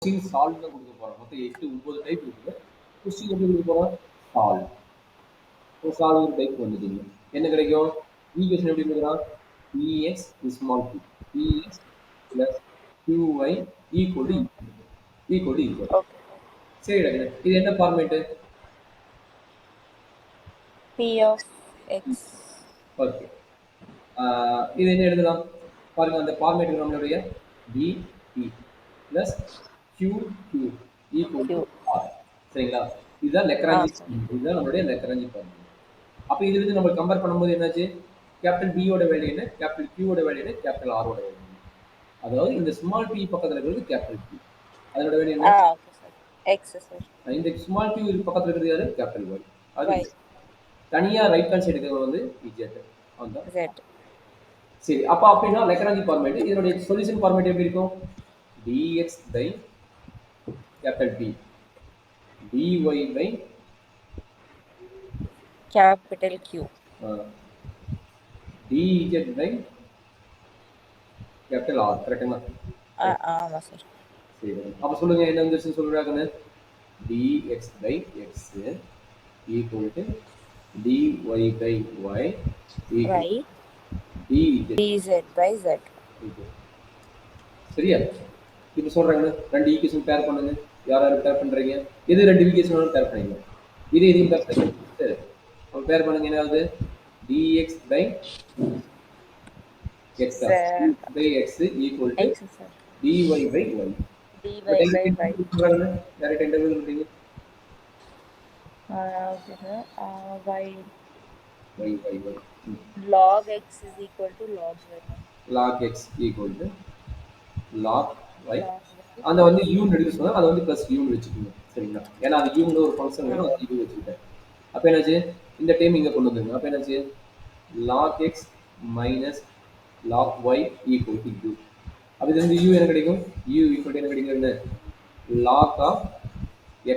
Question solve தான் கொடுக்க போறோம். மொத்தம் 8, 9 டைப் இருக்குது. கொஸ்டின் எப்படி கொடுக்க போறோம்? சால்வ். இப்போ சால்வ் டைப் வந்துட்டீங்க. என்ன கிடைக்கும்? ஈக்குவேஷன் எப்படி கொடுக்குறான்? Px small p. Px plus Qy equal to equal to equal. சரி டாக்டர். இது என்ன format? P of x. Okay. இது என்ன எழுதலாம்? பாருங்க அந்த ஃபார்மேட் நம்மளுடைய Bp plus QQ equal to R. சரிங்களா? இதுதான் லெக்ராஞ்சி. இதுதான் நம்மளுடைய லெக்ராஞ்சி ஃபார்முலா. அப்ப இதுல இருந்து நம்ம கம்பேர் பண்ணும்போது என்னாச்சு? கேபிட்டல் B ஓட வேல்யூ என்ன? கேபிட்டல் Q ஓட வேல்யூ என்ன? கேபிட்டல் R ஓட வேல்யூ என்ன? அதாவது இந்த ஸ்மால் p பக்கத்துல இருக்கிறது கேபிட்டல் P. அதோட வேல்யூ என்ன? X sir. இந்த ஸ்மால் q பக்கத்துல இருக்கிறது யாரு? Capital Y. அது தனியா ரைட் ஹேண்ட் சைடு இருக்கிறது வந்து Z. அந்த Z. சரி. அப்ப அப்படினா லெக்ராஞ்சி ஃபார்மேட் இதனுடைய சொல்யூஷன் ஃபார்மேட் எப்படி இருக்கும்? dx by capital P dy by capital Q dz by capital R. கரெக்ட்டா? ஆமா சார். சரி. அப்ப சொல்லுங்க என்ன வந்துருச்சு சொல்றாங்கன்னு? dx by x equal to dy by y equal dz by z. சரியா? இப்ப சொல்றாங்க ரெண்டு ஈக்குவேஷன் பேர் பண்ணுங்க. யார் யார் பேர் பண்றீங்க? எது ரெண்டு ஈக்குவேஷன் பேர் பண்ணீங்க? இதையும் பேர் பண்ணுங்க. சரி. அப்ப பேர் பண்ணுங்க என்னது? dx by x by x equal to dy by y. dy by y. Direct interval பண்றீங்க. Okay sir. y y. log x is equal to log y. log x equal to log y. அந்த வந்து u ன்னு எடுக்க சொன்னா அது வந்து plus u ன்னு வெச்சுக்கோங்க. சரிங்களா? ஏன்னா அது u ன்ற ஒரு ஃபங்க்ஷன் வேணும் அது u வெச்சிட்டேன். அப்ப என்னாச்சு? இந்த டைம் இங்க கொண்டு வந்துருங்க. அப்ப என்னாச்சு? log x minus log y equal to u. அப்ப இது வந்து u என்ன கிடைக்கும்? u equal to என்ன கிடைக்கும்? என்ன? log of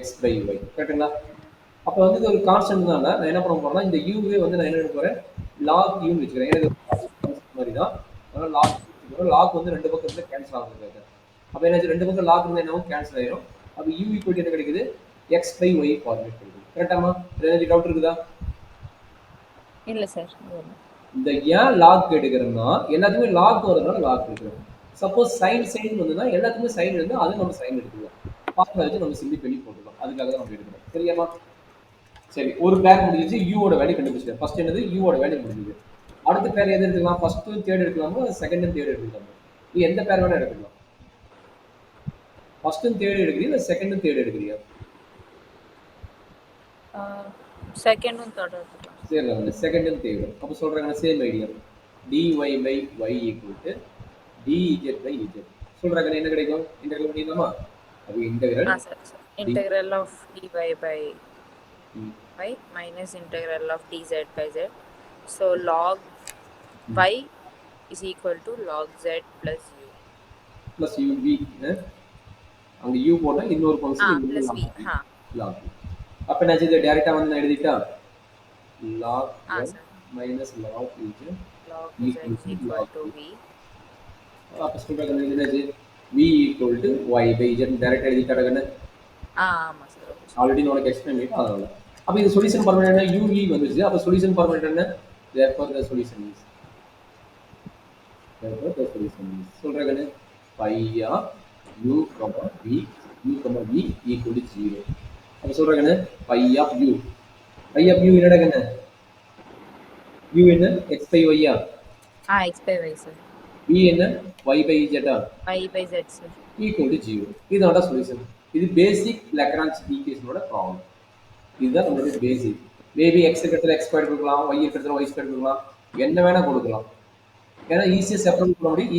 x by y. கரெக்ட்டுங்களா? அப்ப வந்து இது ஒரு கான்ஸ்டன்ட் தான். நான் என்ன பண்ண போறேன்னா இந்த u வே வந்து நான் என்ன எடுக்க போறேன்? log u ன்னு வெச்சுக்கிறேன். ஏன்னா இது மாதிரி தான். அதனால log வந்து ரெண்டு பக்கம் இருந்து கேன்சல் ஆகுது. அப்ப என்னாச்சு? ரெண்டு பக்கம் log இருந்தா என்னவும் கேன்சல் ஆயிரும். அப்ப u equal to என்ன கிடைக்குது? x by y ஃபார்மேட் கிடைக்குது. கரெக்ட்டாமா? ஏதாவது டவுட் இருக்குதா? இல்ல சார். இந்த ஏன் log எடுக்கறேன்னா எல்லாத்துக்குமே log வரதுனால log எடுக்கிறோம். சப்போஸ் sin வந்ததுன்னா எல்லாத்துக்குமே sin இருந்தா அது நம்ம sin எடுத்துக்கலாம். ஃபார்முலா வச்சு நம்ம சிம்பிள் பண்ணி போட்டுக்கலாம். அதுக்காக தான் நம்ம எடுக்கிறோம். சரியாமா? சரி. ஒரு பேர் முடிஞ்சிச்சு. u ஓட வேல்யூ கண்டுபிடிச்சிட்டேன். ஃபர்ஸ்ட் என்னது? u ஓட வேல்யூ முடிஞ்சது. அடுத்த பேர் எது எடுத்துக்கலாம்? ஃபர்ஸ்ட் தேர்ட் எடுக்கலாமா? செகண்ட் தேர்ட் எடுக்கலாமா? நீ எந்த பேர் வேணா எடுக்கலாம். ஃபர்ஸ்ட் தேர்ட் எடுக்கறியா செகண்ட் தேர்ட் எடுக்கறியா? செகண்டும் தேர்ட் எடுக்கலாம். சரி நம்ம செகண்ட் தேர்ட். அப்ப சொல்றாங்க same idea. dy by y equal to dz by z. சொல்றாங்க என்ன கிடைக்கும்? இன்டகிரல் பண்ணிடலாமா? அப்ப integral of dy by y minus integral of dz by z. So log y is equal to log z plus u. plus uv. அங்க u போட்டா இன்னொரு function plus v. log. அப்ப என்ன இது டைரக்டா வந்து நான் எழுதிட்டா log minus log z equal to v. அப்ப சொல்றாங்க என்னது? v equal to y by z டைரக்டா எழுதிட்டாங்கன்னு. ஆமா சார். ஆல்ரெடி நான் எக்ஸ்பிளைன் பண்ணிட்டேன் அதனால. அப்ப இந்த சொல்யூஷன் ஃபார்முலா என்ன? uv வந்துருச்சு. அப்ப சொல்யூஷன் ஃபார்முலா என்ன? therefore the solution is சொல்றாங்க phi of u, v equal to 0. அப்ப சொல்றாங்க phi of u. phi of u என்னடா கண்ணு? u என்ன? x by y ஆ? x by y sir. v என்ன? y by z ஆ? y by z sir. equal to 0. இதோட சொல்யூஷன். இது பேசிக் லாக்ராஞ்ச் ஈக்குவேஷனோட ப்ராப்ளம். இதுதான் நம்மளுடைய பேசிக். மேபி x இருக்கிறதுல x ஸ்கொயர் கொடுக்கலாம், y இருக்கிறதுல y ஸ்கொயர் கொடுக்கலாம், என்ன வேணா கொடுக்கலாம். ஏன்னா ஈஸியா செப்பரேட் பண்ண முடியும்.